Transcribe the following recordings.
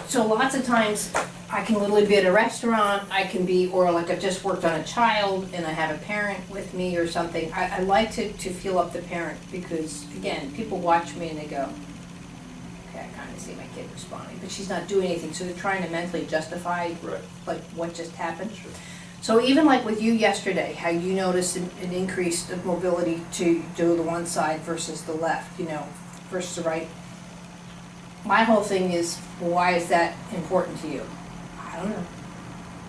So lots of times, I can literally be at a restaurant, I can be, or like I've just worked on a child and I have a parent with me or something. I like to feel up the parent because, again, people watch me and they go, okay, I kind of see my kid responding, but she's not doing anything, so they're trying to mentally justify like what just happened. Sure. So even like with you yesterday, how you noticed an increase of mobility to do the one side versus the left, versus the right. My whole thing is, why is that important to you? I don't know.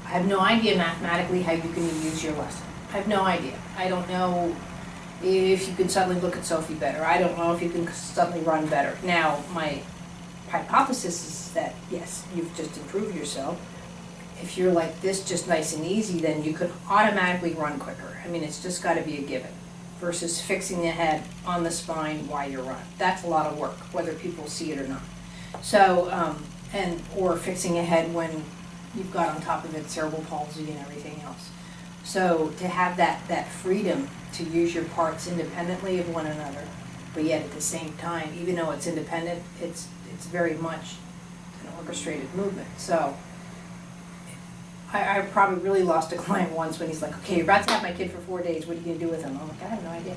I have no idea mathematically how you can use your lesson. I have no idea. I don't know if you can suddenly look at Sophie better. I don't know if you can suddenly run better. Now, my hypothesis is that, yes, you've just improved yourself. If you're like this, just nice and easy, then you could automatically run quicker. I mean, it's just got to be a given. Versus fixing the head on the spine while you run. That's a lot of work, whether people see it or not. So, or fixing a head when you've got on top of it cerebral palsy and everything else. So to have that freedom to use your parts independently of one another, but yet at the same time, even though it's independent, it's very much an orchestrated movement. So I probably really lost a client once when he's like, okay, you're about to have my kid for 4 days, what are you going to do with him? I'm like, I have no idea.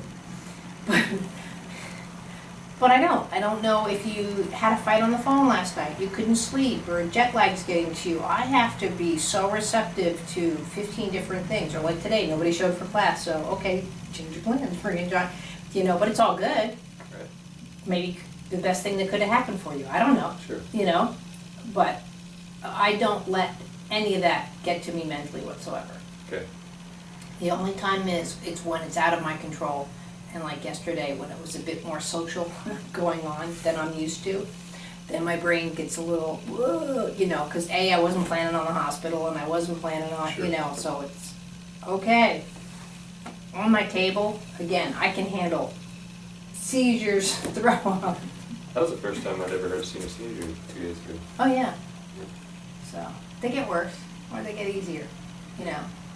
But I don't know if you had a fight on the phone last night, you couldn't sleep, or jet lag's getting to you. I have to be so receptive to 15 different things, or like today, nobody showed for class, so okay, change your plans, friggin' John, but it's all good. Right. Maybe the best thing that could have happened for you, I don't know. Sure. But I don't let any of that get to me mentally whatsoever. Okay. The only time it's when it's out of my control. And like yesterday, when it was a bit more social going on than I'm used to, then my brain gets a little, whoa, because I wasn't planning on the hospital and I wasn't planning on, Sure. So it's, okay. On my table, again, I can handle seizures, throw up. That was the first time I'd ever heard seen a seizure 2 days ago. Oh, yeah. So they get worse, or they get easier,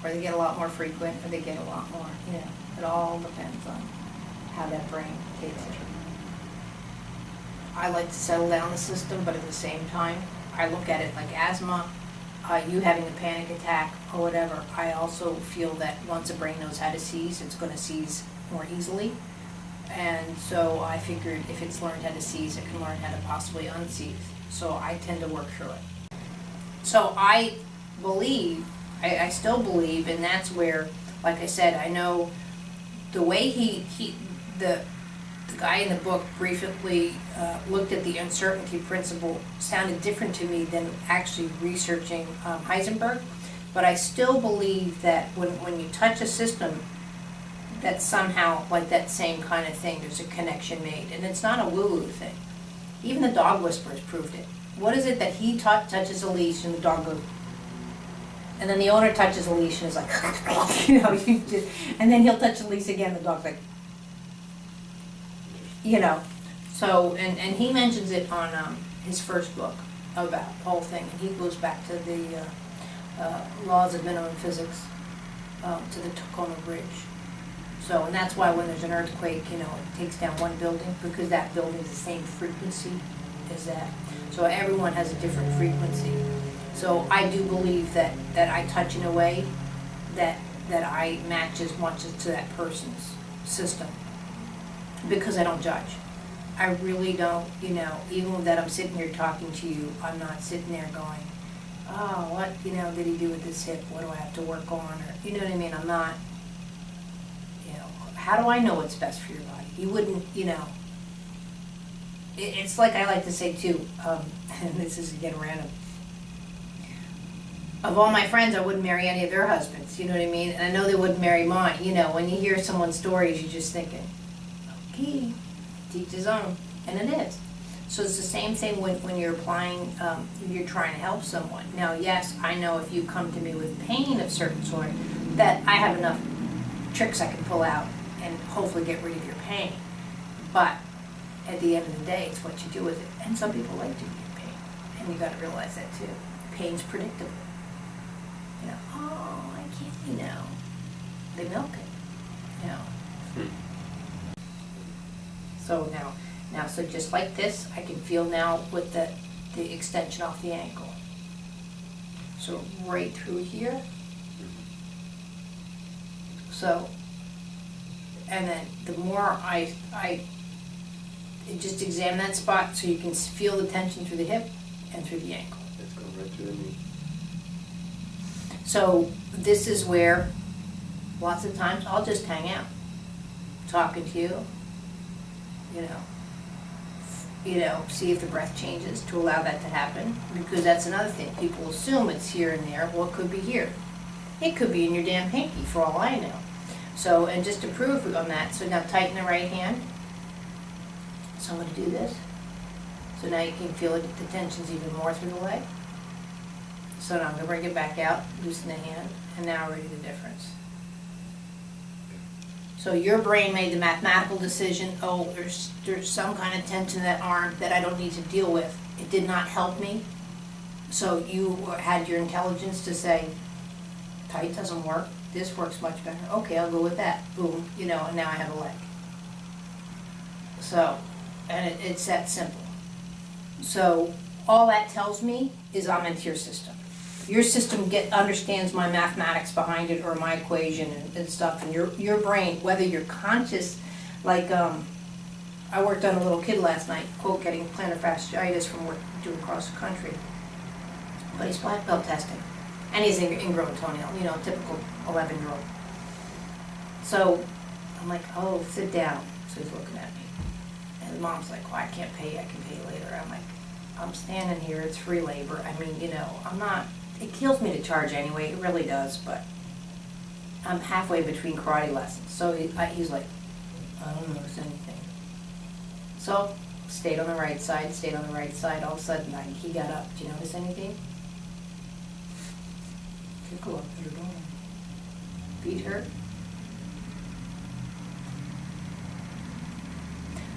or they get a lot more frequent, or they get a lot more, It all depends on how that brain takes it. I like to settle down the system, but at the same time, I look at it like asthma, you having a panic attack or whatever. I also feel that once a brain knows how to seize, it's going to seize more easily. And so I figured if it's learned how to seize, it can learn how to possibly unseize. So I tend to work through it. So I believe, I still believe, and that's where, like I said, I know the way the guy in the book briefly looked at the uncertainty principle sounded different to me than actually researching Heisenberg. But I still believe that when you touch a system, that somehow, like that same kind of thing, there's a connection made. And it's not a woo-woo thing. Even the dog whisperers proved it. What is it that he touches a leash and the dog goes, and then the owner touches a leash and is like, and then he'll touch the leash again, the dog's like, So, and he mentions it on his first book about the whole thing, and he goes back to the laws of minimum physics, to the Tacoma Bridge. So, and that's why when there's an earthquake, it takes down one building, because that building is the same frequency as that. So everyone has a different frequency. So I do believe that I touch in a way that I match as much as to that person's system, because I don't judge. I really don't, even that I'm sitting here talking to you, I'm not sitting there going, oh, what, did he do with this hip? What do I have to work on? Or, you know what I mean? I'm not, how do I know what's best for your body? You wouldn't, it's like I like to say too, and this is again random, of all my friends, I wouldn't marry any of their husbands, you know what I mean? And I know they wouldn't marry mine. When you hear someone's stories, you're just thinking, okay, teach his own. And it is. So it's the same thing when you're applying, you're trying to help someone. Now, yes, I know if you come to me with pain of certain sort, that I have enough tricks I can pull out and hopefully get rid of your pain. But at the end of the day, it's what you do with it. And some people like to be in pain. And you got to realize that too. Pain's predictable. Oh, I can't, they milk it, So now, so just like this, I can feel now with the the extension off the ankle. So right through here. So, and then the more I just examine that spot so you can feel the tension through the hip and through the ankle. It's going right through the knee. So this is where lots of times I'll just hang out, talking to you, see if the breath changes to allow that to happen, because that's another thing. People assume it's here and there. Well, it could be here. It could be in your damn pinky for all I know. So, and just to prove on that, so now tighten the right hand. So I'm going to do this. So now you can feel it, the tension's even more through the leg. So now I'm going to bring it back out, loosen the hand, and now already the difference. So your brain made the mathematical decision, oh, there's some kind of tension in that arm that I don't need to deal with. It did not help me. So you had your intelligence to say, tight doesn't work, this works much better. Okay, I'll go with that. Boom, and now I have a leg. So, and it's that simple. So all that tells me is I'm into your system. Your system understands my mathematics behind it, or my equation and stuff, and your brain, whether you're conscious, like I worked on a little kid last night, quote, getting plantar fasciitis from doing across the country, but he's black belt testing, and he's ingrown toenail, typical 11-year-old. So I'm like, oh, sit down. So he's looking at me, and the mom's like, well, I can't pay you, I can pay you later. I'm like, I'm standing here, it's free labor. I mean, I'm not. It kills me to charge anyway, it really does, but I'm halfway between karate lessons. So he's like, I don't notice anything. So, stayed on the right side. All of a sudden, he got up. Do you notice anything? Tickle up your door. Feet hurt.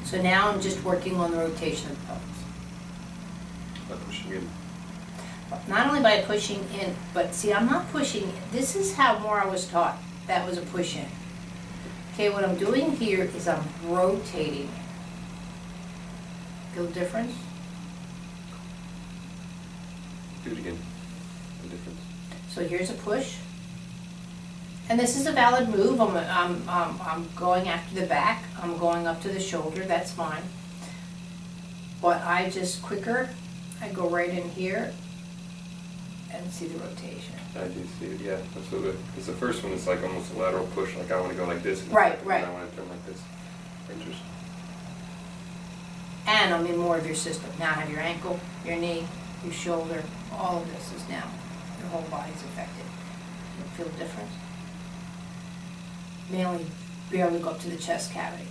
So now I'm just working on the rotation of the pelvis. Not pushing in. Not only by pushing in, but see, I'm not pushing. This is how more I was taught. That was a push in. Okay, what I'm doing here is I'm rotating. Feel the difference? Do it again. The difference. So here's a push. And this is a valid move. I'm going after the back. I'm going up to the shoulder. That's fine. But I just quicker. I go right in here and see the rotation. I do see it, yeah. That's what because the first one is like almost a lateral push, like I want to go like this. And Right. I want to turn like this. Interesting. And I'm in more of your system. Now I have your ankle, your knee, your shoulder. All of this is now, your whole body's affected. You feel the difference? Mainly barely go up to the chest cavity.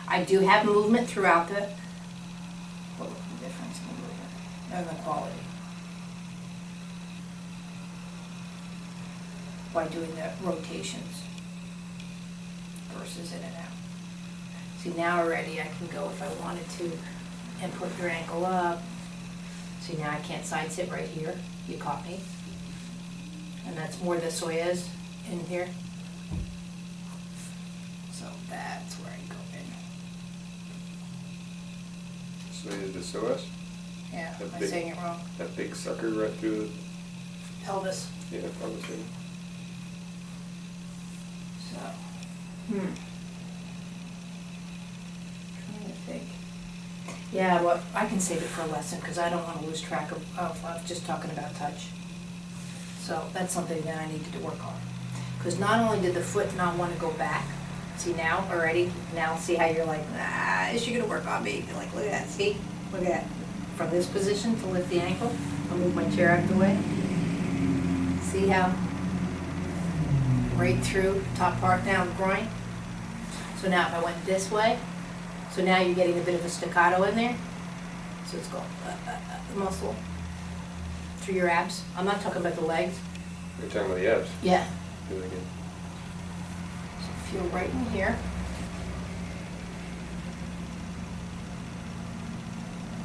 I do have movement throughout the, what was the difference in movement and the quality? By doing the rotations versus in and out. See, now already I can go if I wanted to and put your ankle up. See, now I can't side sit right here. You caught me. And that's more the soyas in here. So that's where I go in. So is the psoas? Yeah, That am I big- saying it wrong? That big sucker right through the, Pelvis. yeah, probably. So, trying to think. Yeah, well, I can save it for a lesson because I don't want to lose track of just talking about touch. So that's something that I needed to work on. Because not only did the foot not want to go back, see now already, now see how you're like, is she going to work on me? You're like, look at that, see? Look at that. From this position to lift the ankle, I'll move my chair out of the way. See how? Right through, top part down, groin. So now if I went this way, so now you're getting a bit of a staccato in there. So it's going the muscle through your abs. I'm not talking about the legs. You're talking about the abs. Yeah. Do it again. So feel right in here.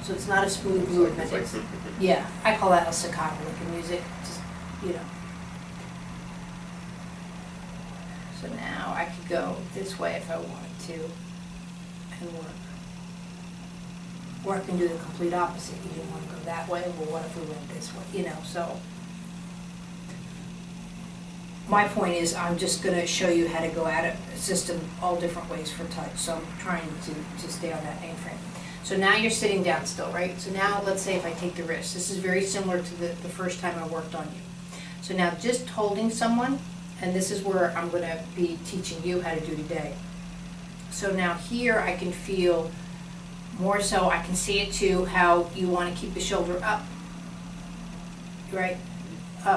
So it's not a smooth movement. It's like, Yeah, I call that a staccato, like in music, just, So now I could go this way if I wanted to and work. Or I can do the complete opposite. You didn't want to go that way, well, what if we went this way, you know, so. My point is, I'm just gonna show you how to go at it, a system, all different ways for touch, so I'm trying to stay on that mainframe. So now you're sitting down still, right? So now, let's say if I take the wrist, this is very similar to the first time I worked on you. So now just holding someone, and this is where I'm gonna be teaching you how to do today. So now here I can feel more so, I can see it too, how you wanna keep the shoulder up, right?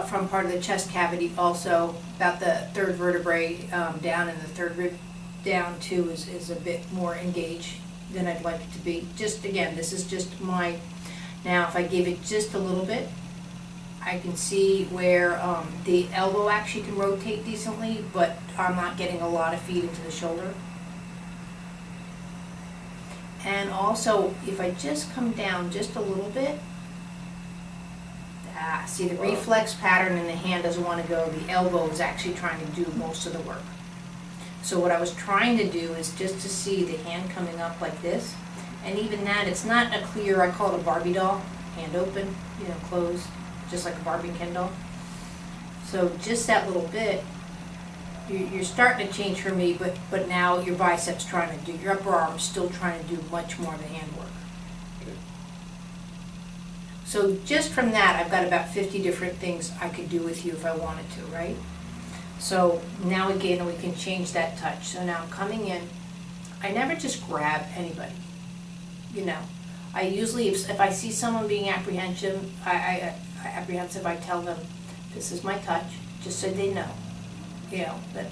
From part of the chest cavity, also about the third vertebrae down, and the third rib down too is a bit more engaged than I'd like it to be. Just again, this is just my, now if I give it just a little bit, I can see where the elbow actually can rotate decently, but I'm not getting a lot of feed into the shoulder. And also, if I just come down just a little bit, see the reflex pattern in the hand doesn't want to go, the elbow is actually trying to do most of the work. So what I was trying to do is just to see the hand coming up like this, and even that, it's not a clear, I call it a Barbie doll, hand open, you know, closed, just like a Barbie Ken doll. So just that little bit, you're starting to change for me, but now your biceps trying to do, your upper arm's still trying to do much more of the hand work. So just from that, I've got about 50 different things I could do with you if I wanted to, right? So now again, we can change that touch. So now I'm coming in, I never just grab anybody, you know. I usually, if I see someone being apprehensive, I tell them, this is my touch, just so they know, you know, that,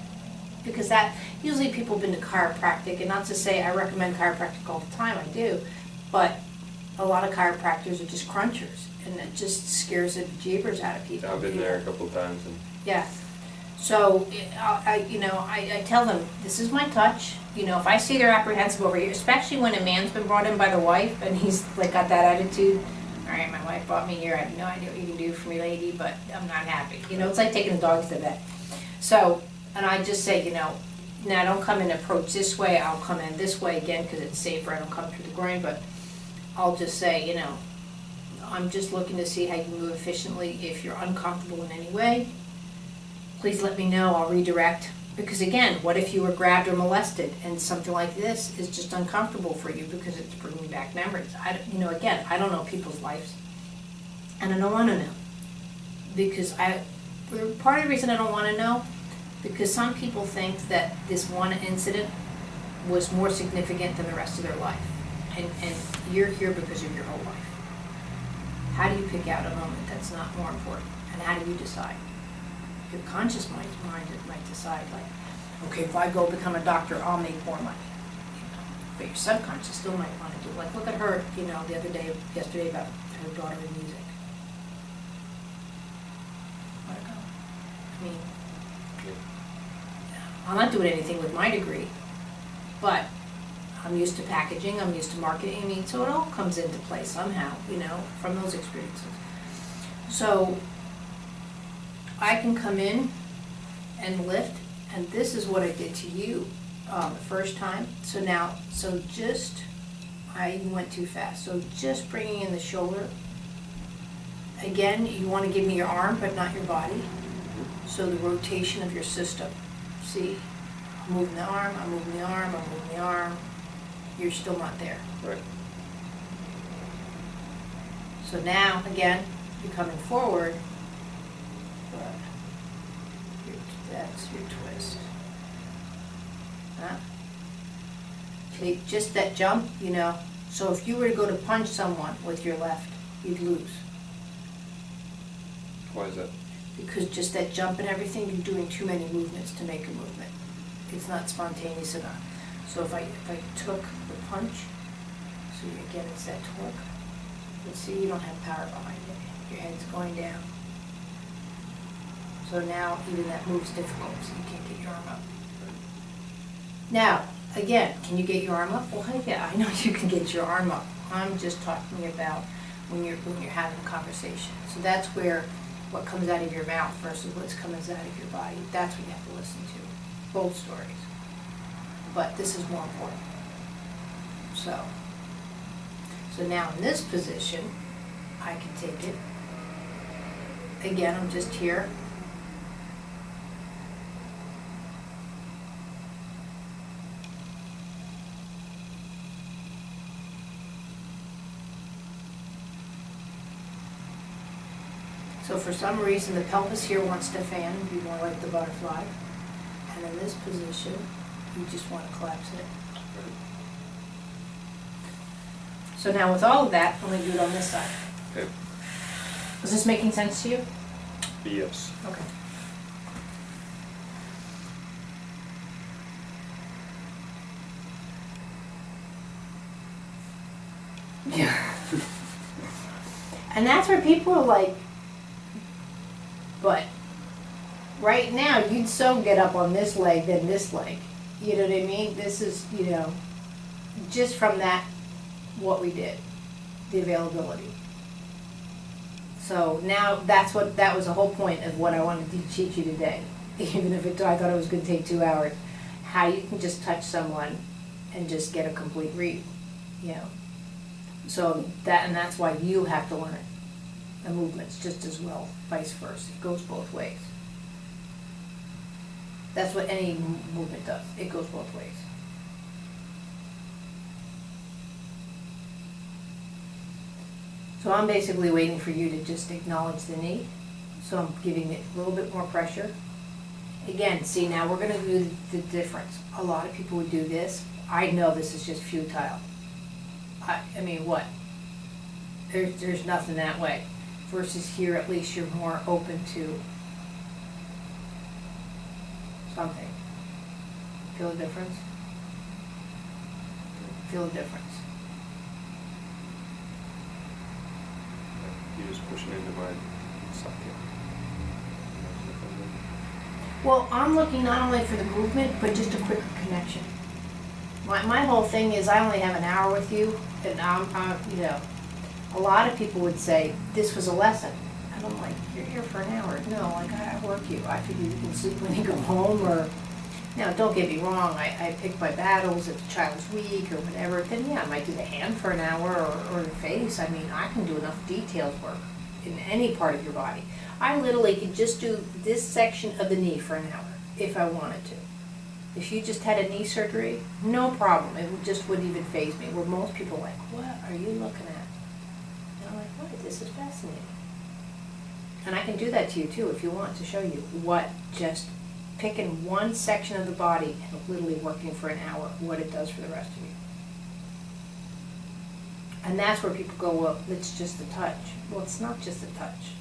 because that, usually people have been to chiropractic, and not to say I recommend chiropractic all the time, I do, but a lot of chiropractors are just crunchers, and it just scares the jeepers out of people. I've been there a couple of times, and yeah. So I tell them, this is my touch. You know, if I see they're apprehensive over here, especially when a man's been brought in by the wife and he's like got that attitude. All right, my wife brought me here. I have no idea what you can do for me, lady, but I'm not happy. You know, it's like taking the dogs to the vet. So, and I just say, you know, now don't come and approach this way. I'll come in this way again because it's safer. I don't come through the groin, but I'll just say, you know, I'm just looking to see how you move efficiently. If you're uncomfortable in any way, please let me know. I'll redirect. Because again, what if you were grabbed or molested and something like this is just uncomfortable for you because it's bringing back memories? Again, I don't know people's lives, and I don't want to know. Because part of the reason I don't want to know, because some people think that this one incident was more significant than the rest of their life. And you're here because of your whole life. How do you pick out a moment that's not more important? And how do you decide? Your conscious mind might decide, like, okay, if I go become a doctor, I'll make more money. You know? But your subconscious still might want to do, like, look at her, you know, yesterday about her daughter in music. Let her go. I mean, I'm not doing anything with my degree, but I'm used to packaging, I'm used to marketing, I mean, so it all comes into play somehow, you know, from those experiences. So I can come in and lift, and this is what I did to you the first time. So now, I went too fast. So just bringing in the shoulder. Again, you want to give me your arm, but not your body. So the rotation of your system. See, I'm moving the arm, I'm moving the arm, I'm moving the arm. You're still not there. right. So now, again, you're coming forward. That's your twist. Huh? Take just that jump, you know. So if you were to go to punch someone with your left, you'd lose. Why is that? Because just that jump and everything, you're doing too many movements to make a movement. It's not spontaneous enough. So if I took the punch, so again it's that torque. You'll see you don't have power behind it. Your head's going down. So now even that move's difficult, so you can't get your arm up. Now, again, can you get your arm up? Well, heck yeah, I know you can get your arm up. I'm just talking about when you're having a conversation. So that's where what comes out of your mouth versus what comes out of your body. That's what you have to listen to. Both stories. But this is more important. So now in this position, I can take it. Again, I'm just here. So for some reason, the pelvis here wants to fan and be more like the butterfly. And in this position, you just want to collapse it. So now with all of that, I'm going to do it on this side. Okay. Is this making sense to you? Yes. Okay. Yeah. And that's where people are like, but right now you'd so get up on this leg than this leg. You know what I mean? This is, you know, just from that, what we did, the availability. So now that was the whole point of what I wanted to teach you today. Even if I thought it was going to take 2 hours, how you can just touch someone and just get a complete read, you know. So that's why you have to learn the movements just as well, vice versa. It goes both ways. That's what any movement does. It goes both ways. So I'm basically waiting for you to just acknowledge the knee. So I'm giving it a little bit more pressure. Again, see, now we're going to do the difference. A lot of people would do this. I know this is just futile. I mean, what? There's nothing that way. Versus here, at least you're more open to something. Feel the difference? Feel the difference. You're just pushing into my socket. Well, I'm looking not only for the movement, but just a quicker connection. My whole thing is I only have an hour with you, and I'm you know, a lot of people would say, this was a lesson. And I'm like, you're here for an hour. No, like, I work you. I figure you can sleep when you go home, or, now, don't get me wrong, I pick my battles if the child's weak or whatever, then yeah, I might do the hand for an hour or the face. I mean, I can do enough detailed work in any part of your body. I literally could just do this section of the knee for an hour if I wanted to. If you just had a knee surgery, no problem. It just wouldn't even faze me. Where most people are like, what are you looking at? And I'm like, what? This is fascinating. And I can do that to you too if you want, to show you what just picking one section of the body and literally working for an hour, what it does for the rest of you. And that's where people go, well, it's just a touch. Well, it's not just a touch.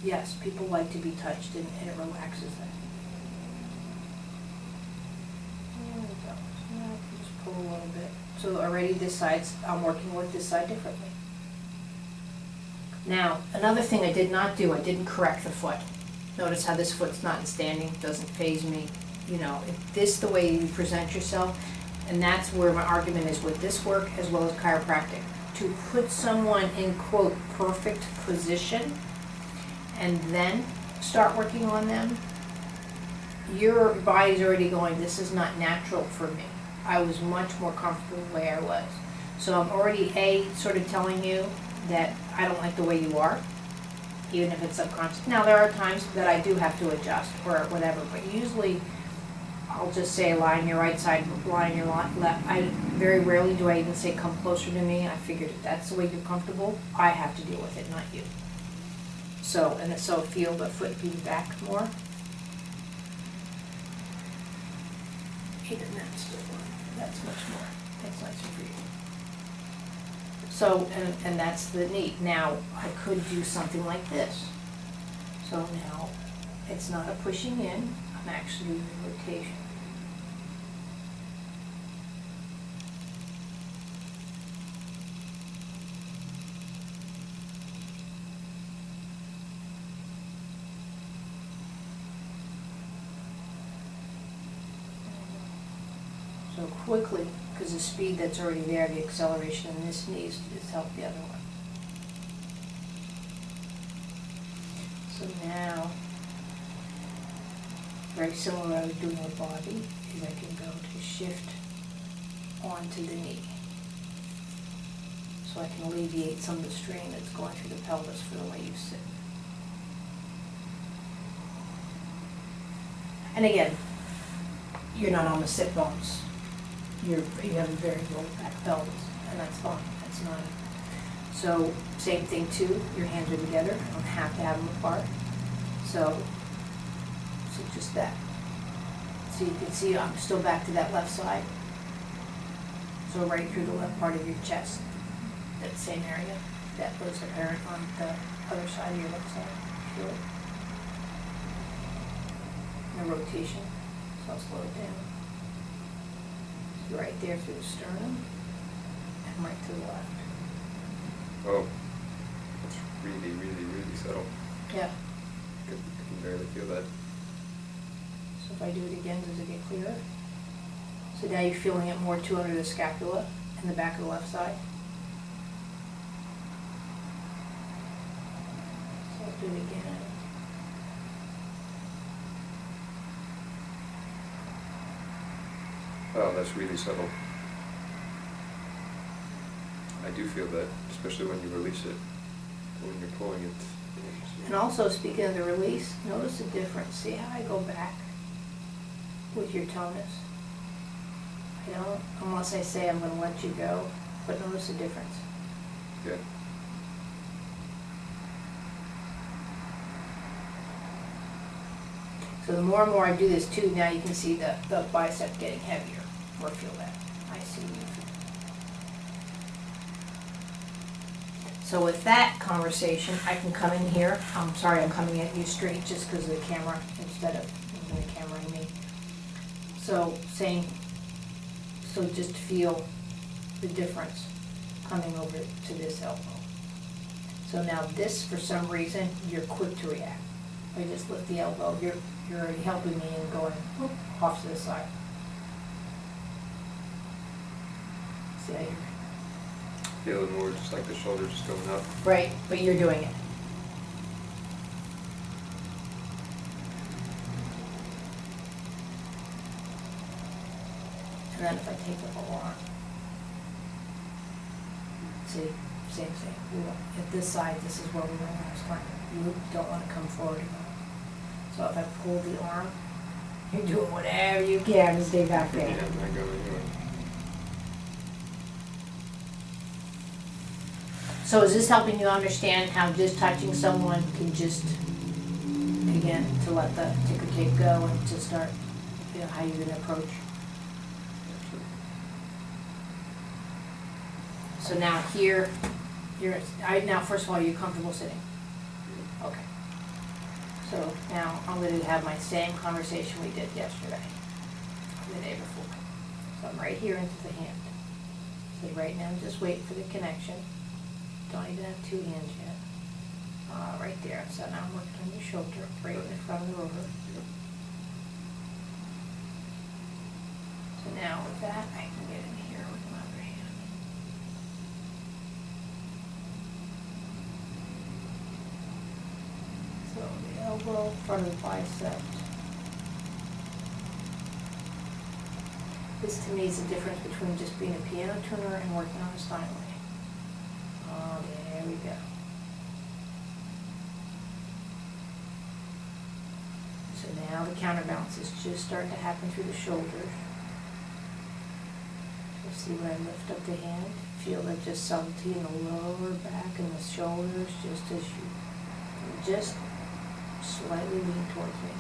Yes, people like to be touched and it relaxes them. There we go. So now I can just pull a little bit. So already this side's, I'm working with this side differently. Now, another thing I did not do, I didn't correct the foot. Notice how this foot's not in standing, doesn't faze me. You know, if this the way you present yourself, and that's where my argument is with this work as well as chiropractic. To put someone in, quote, perfect position and then start working on them, your body's already going, this is not natural for me. I was much more comfortable the way I was. So I'm already, sort of telling you that I don't like the way you are, even if it's subconscious. Now, there are times that I do have to adjust or whatever, but usually I'll just say lie on your right side, lie on your left. Very rarely do I even say come closer to me. I figured if that's the way you're comfortable, I have to deal with it, not you. So, and so feel the foot being back more. Even that's still one. That's much more. That's nicer for you. So, and that's the knee. Now, I could do something like this. So now, it's not a pushing in, I'm actually doing a rotation. So quickly, because the speed that's already there, the acceleration in this knee is helped the other one. So now, very similar to what I was doing with body, is I can go to shift onto the knee. So so I can alleviate some of the strain that's going through the pelvis for the way you sit. And again, you're not on the sit bones. You have a very low back pelvis, and that's fine. That's not. So same thing too. Your hands are together. I don't have to have them apart. So just that. So you can see I'm still back to that left side. So right through the left part of your chest, that same area that was apparent on the other side of your left side. Feel it? The rotation. So I'll slow it down. So right there through the sternum and right to the left. Oh, that's really, really, really subtle. Yeah. I can barely feel that. So if I do it again, does it get clearer? So now you're feeling it more too under the scapula and the back of the left side. So I'll do it again. Oh, that's really subtle. I do feel that, especially when you release it. When you're pulling it. And also, speaking of the release, notice the difference. See how I go back with your tonus? I don't, unless I say I'm going to let you go, but notice the difference. Yeah. So the more and more I do this too, now you can see the bicep getting heavier, or feel that. I see you. So with that conversation, I can come in here. I'm sorry, I'm coming at you straight just because of the camera instead of the camera and me. So so just feel the difference coming over to this elbow. So now this, for some reason, you're quick to react. I just lift the elbow. You're already helping me and going whoop, off to the side. See how you're Feeling more just like the shoulder just going up. right, but you're doing it. And then if I take the whole arm, see, same thing. At this side, this is where we were last time. You don't want to come forward enough. So if I pull the arm, you're doing whatever you can to stay back there. Yeah, I go anyway. So is this helping you understand how just touching someone can just, again, to let the ticker tape go and to start, how you're going to approach? So now here, now first of all, you're comfortable sitting? Okay. So now I'm going to have my same conversation we did yesterday, the day before. So I'm right here into the hand. So right now, just wait for the connection. Don't even have two hands yet. Right there. So now I'm working on your shoulder, right in front of the rover. So now with that, I can get in here with my other hand. So the elbow, front of the bicep. This to me is the difference between just being a piano tuner and working on a Steinway. Oh, there we go. So now the counterbalance is just starting to happen through the shoulders. So see when I lift up the hand, feel that just subtlety in the lower back and the shoulders, just as you just slightly lean towards me.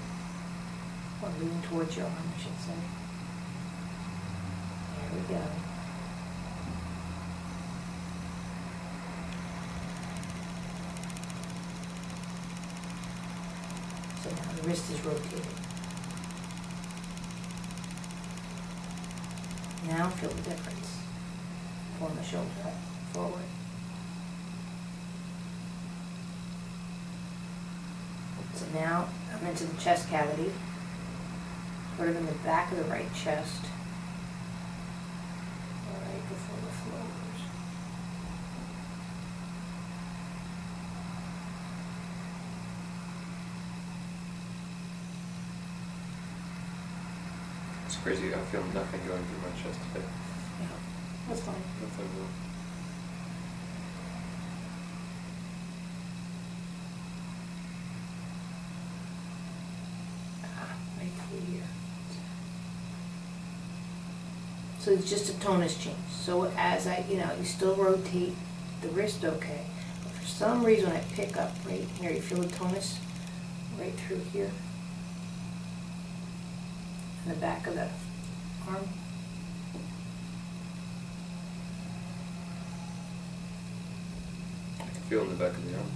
Or lean towards your arm, I should say. There we go. So now the wrist is rotated. Now feel the difference. Pulling the shoulder up, forward. So now I'm into the chest cavity, sort of in the back of the right chest, right before the floors. It's crazy. I feel nothing going through my chest today. Yeah, that's fine. Nothing. So it's just a tonus change. So as you still rotate the wrist okay. But for some reason I pick up right here, you feel the tonus right through here. In the back of the arm. I can feel in the back of the arm.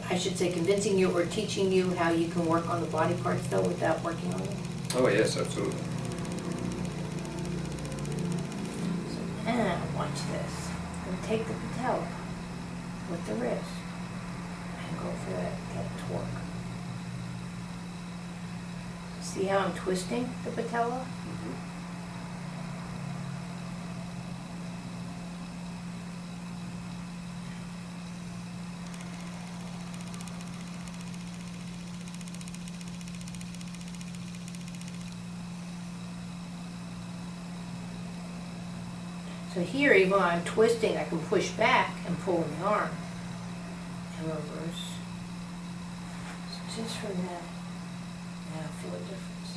I should say convincing you or teaching you how you can work on the body parts though without working on them? Oh yes, absolutely. So now, watch this. I'm gonna take the patella with the wrist and go for that torque. See how I'm twisting the patella? Mm-hmm. So here, even when I'm twisting, I can push back and pull in the arm and reverse. So just from that, now feel a difference.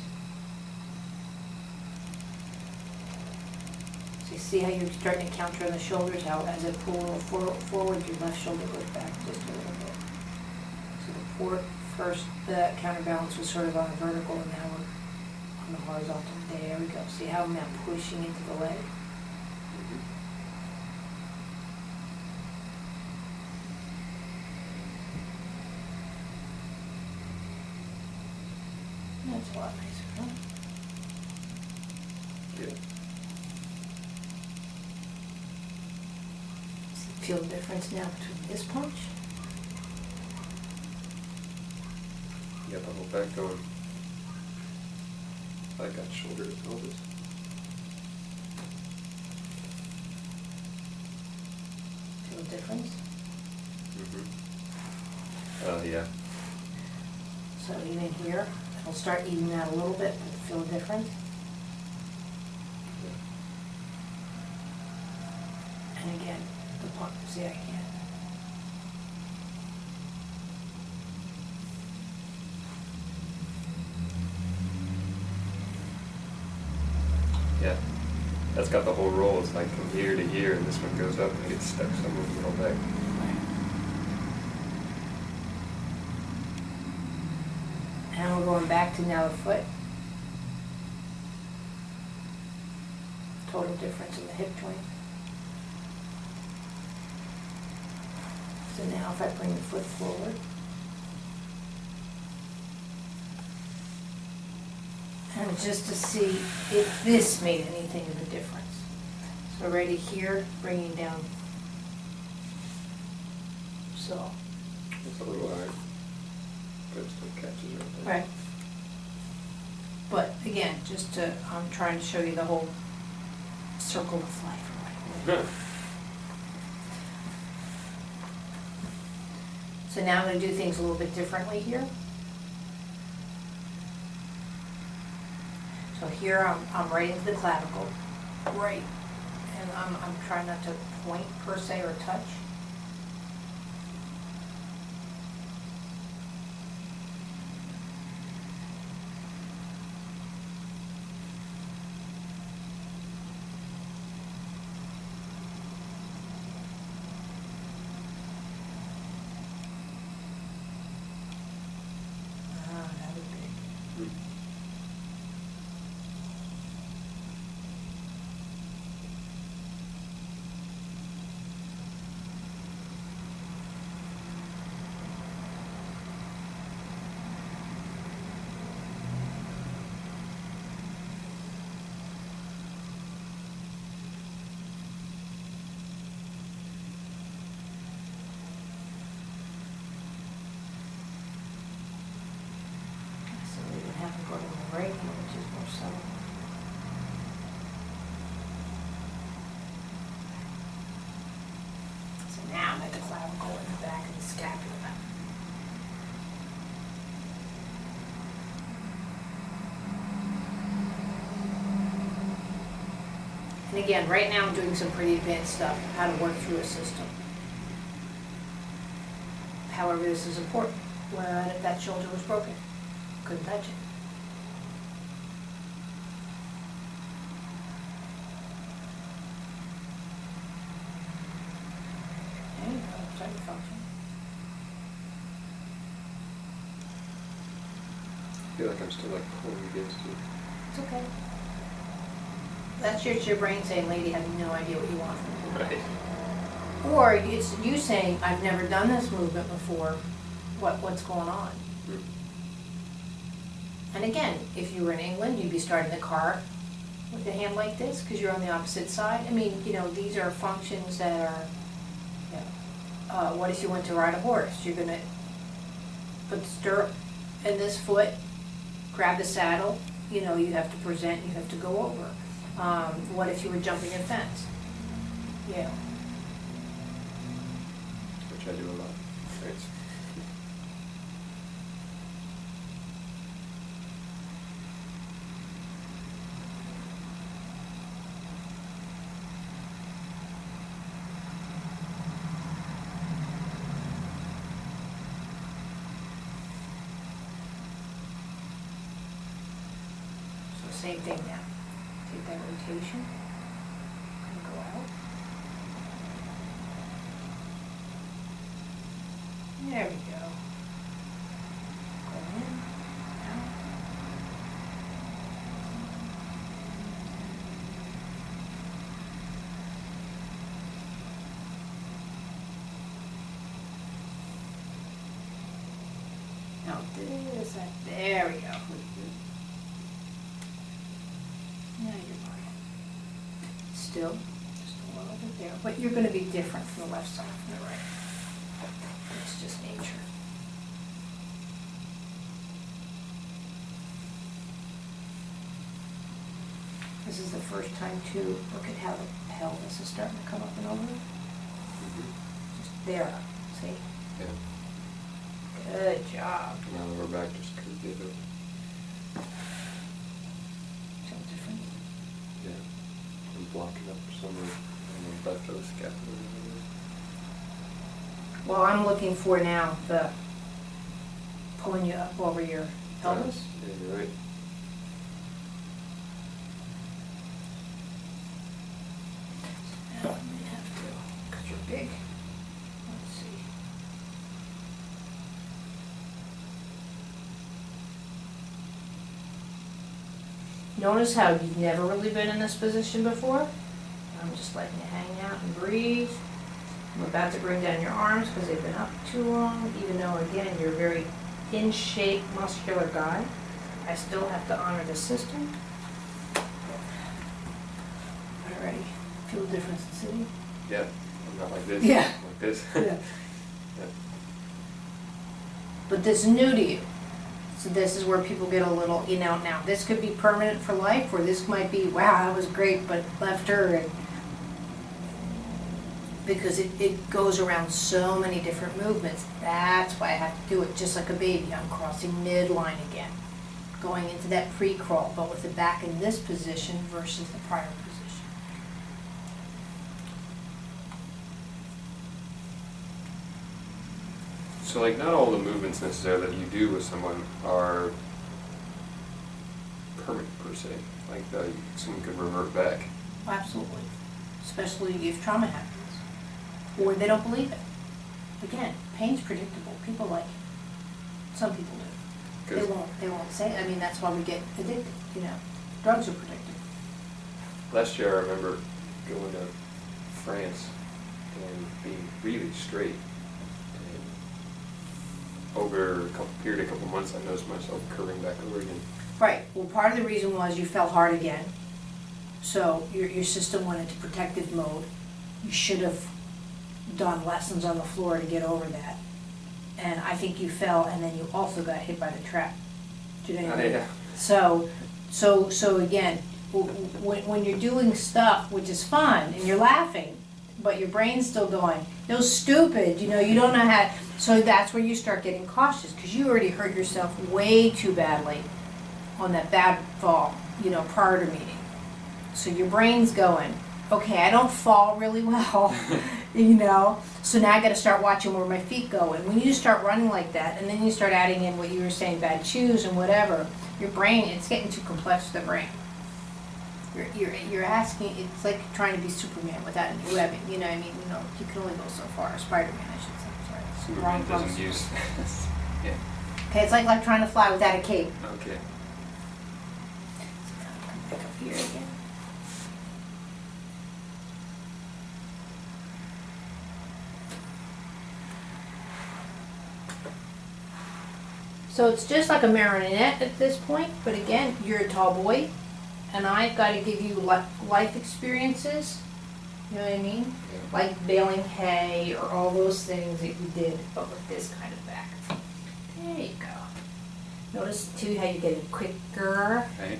So you see how you're starting to counter on the shoulders, how as I pull a little forward, your left shoulder goes back just a little bit. So the counterbalance was sort of on a vertical, and now we're on the horizontal. There we go. See how I'm now pushing into the leg? That's a lot nicer, huh? Yeah. Feel the difference now between this punch? You got the whole back going. I got shoulder to pelvis. Feel the difference? Mm-hmm. Yeah. So even here, it'll start eating out a little bit, but feel the difference? And again, the punch, see I can't. Yeah. That's got the whole roll. It's like from here to here, and this one goes up and gets stuck somewhere in the middle back. And we're going back to now the foot. Total difference in the hip joint. So now if I bring the foot forward. And just to see if this made anything of a difference. So right here, bringing down. So. It's a little high, but it still catches right there. Right. But again, I'm trying to show you the whole circle of life. Right. So now I'm going to do things a little bit differently here. So here I'm right into the clavicle, right, and I'm trying not to point per se or touch. That was big. So we would have to go to the right here, which is more subtle. So now I'm at the clavicle in the back of the scapula. And again, right now I'm doing some pretty advanced stuff, how to work through a system. However, this is important, when that shoulder was broken. couldn't touch it. There you go, start to function. I feel like I'm still like pulling against it. It's okay. That's just your brain saying, lady, I have no idea what you want from me. Right. Or it's you saying, I've never done this movement before, what's going on? Mm. And again, if you were in England, you'd be starting the car with a hand like this, because you're on the opposite side. I mean, you know, these are functions that are, you know, what if you went to ride a horse? You're gonna put the stirrup in this foot, grab the saddle, you know, you have to present, you have to go over. What if you were jumping a fence? Yeah. Which I do a lot. Right. So same thing now. Take that rotation and go out. There we go. Go in, out. Now this, there we go. Now you're fine. Still, just a little bit there, but you're going to be different from the left side from the right. It's just nature. This is the first time to look at how the pelvis is starting to come up and over. Mm-hmm. Just there, see? Yeah. Good job. Now that we're back, just curve it over. Feel different? Yeah. I'm blocking up somewhere on the left of the scapula. Well, I'm looking for now the pulling you up over your pelvis. Yeah, you're right. Now I may have to, because you're big. Let's see. Notice how you've never really been in this position before. I'm just letting you hang out and breathe. I'm about to bring down your arms because they've been up too long, even though, again, you're a very in-shape, muscular guy. I still have to honor the system. Alrighty. Feel the difference in sitting? Yeah. I'm not like this. Yeah. Like this. Yeah. Yeah. But this is new to you. So this is where people get a little, you know, now this could be permanent for life, or this might be, wow, that was great, but left her. And because it goes around so many different movements. That's why I have to do it just like a baby. I'm crossing midline again, going into that pre-crawl, but with the back in this position versus the prior position. So like not all the movements necessarily that you do with someone are permanent per se. Like someone could revert back. Absolutely. Especially if trauma happens. Or they don't believe it. Again, pain's predictable. People like it. Some people do. They won't say it. I mean, that's why we get addicted, you know. Drugs are predictable. Last year I remember going to France and being really straight. And over a couple months I noticed myself curving back over again. Right. Well, part of the reason was you fell hard again. So your system went into protective mode. You should have done lessons on the floor to get over that. And I think you fell, and then you also got hit by the trap. Did anyone? Yeah. So again, when you're doing stuff which is fun and you're laughing, but your brain's still going, no, stupid, you know, you don't know how. So that's where you start getting cautious, because you already hurt yourself way too badly on that bad fall, you know, prior to meeting. So your brain's going, okay, I don't fall really well. you know? So now I gotta start watching where my feet go. And when you start running like that, and then you start adding in what you were saying, bad shoes and whatever, your brain, it's getting too complex for the brain. You're asking, it's like trying to be Superman without any webbing, you know what I mean? You know, you can only go so far. Spider-Man, I should say, sorry. Superman doesn't use, yeah, Okay, it's like trying to fly without a cape. okay. Come back up here again. So it's just like a marionette at this point, but again, you're a tall boy, and I've got to give you life experiences, you know what I mean? Yeah. Like baling hay or all those things that you did, but with this kind of back. There you go. Notice too how you're getting quicker. Right.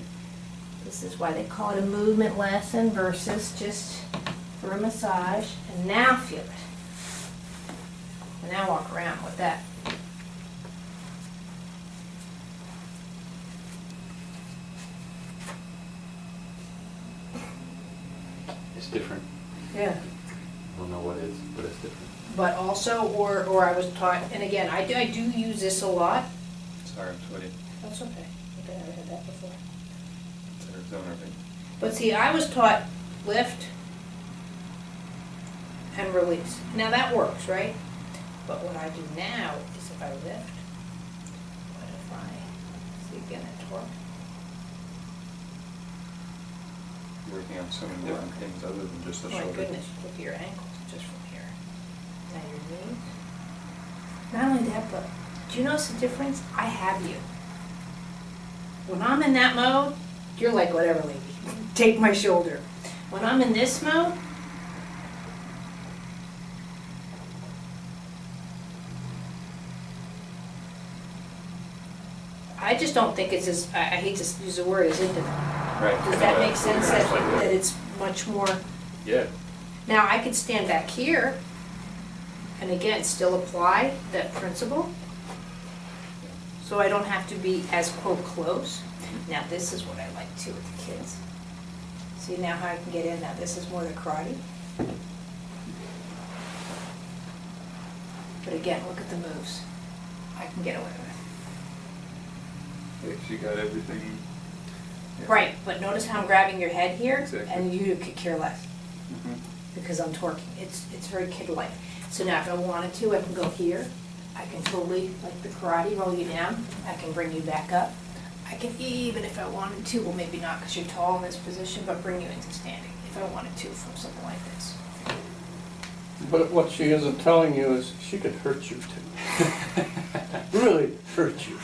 This is why they call it a movement lesson versus just for a massage. And now feel it. And now walk around with that. It's different. Yeah. I don't know what it is, but it's different. But also, or I was taught, and again, I do use this a lot. Sorry, I'm sweaty. That's okay. I think I've had that before. It's Arizona, right? But see, I was taught lift and release. Now that works, right? But what I do now is if I lift, what if I, see again at torque? Working on so many different things other than just the Oh my shoulder. goodness, look at your ankles, just from here. Now your knees. Not only that, but do you notice the difference? I have you. When I'm in that mode, you're like, whatever, lady, take my shoulder. When I'm in this mode, I just don't think it's as, I hate to use the word, as intimate. Right. Does that make sense, It's like that it's much more? Yeah. Now, I could stand back here, and again, still apply that principle, so I don't have to be as quote close. Now, this is what I like too with the kids. See now how I can get in, now this is more the karate. But again, look at the moves. I can get away with If you got everything. it. Yeah. Right, but notice how I'm grabbing your head here, Exactly. and you could care less. Mhm. Because I'm torquing. It's very kid-like. So now if I wanted to, I can go here. I can totally, like the karate, roll you down. I can bring you back up. I can even, if I wanted to, well maybe not because you're tall in this position, but bring you into standing if I wanted to from something like this. But what she isn't telling you is she could hurt you too. Really hurt you.